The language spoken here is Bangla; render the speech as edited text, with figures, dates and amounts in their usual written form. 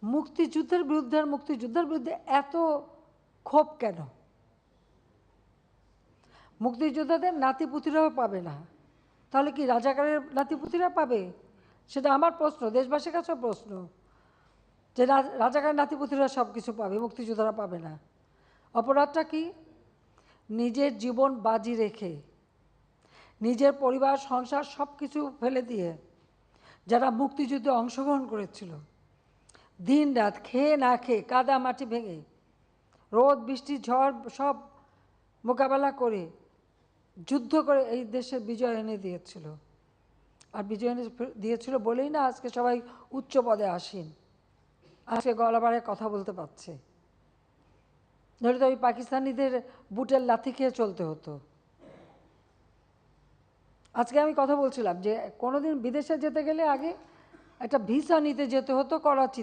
মুক্তিযুদ্ধের বিরুদ্ধে আর মুক্তিযুদ্ধের বিরুদ্ধে এত ক্ষোভ কেন? মুক্তিযোদ্ধাদের নাতিপুতিরাও পাবে না, তাহলে কি রাজাকারের নাতিপুতিরা পাবে? সেটা আমার প্রশ্ন, দেশবাসীর কাছেও প্রশ্ন, যে রাজাকারের নাতিপুতিরা সব কিছু পাবে, মুক্তিযোদ্ধারা পাবে না। অপরাধটা কি? নিজের জীবন বাজি রেখে, নিজের পরিবার সংসার সব কিছু ফেলে দিয়ে যারা মুক্তিযুদ্ধে অংশগ্রহণ করেছিল, দিন রাত খেয়ে না খেয়ে, কাদা মাটি ভেঙে, রোদ বৃষ্টি ঝড় সব মোকাবেলা করে যুদ্ধ করে এই দেশের বিজয় এনে দিয়েছিল। আর বিজয় এনে দিয়েছিল বলেই না আজকে সবাই উচ্চ পদে আসীন, আজকে গলাবাড়ে কথা বলতে পারছে। ধরে তো ওই পাকিস্তানিদের বুটের লাথি খেয়ে চলতে হতো। আজকে আমি কথা বলছিলাম যে কোনোদিন বিদেশে যেতে গেলে আগে একটা ভিসা নিতে যেতে হতো করাচি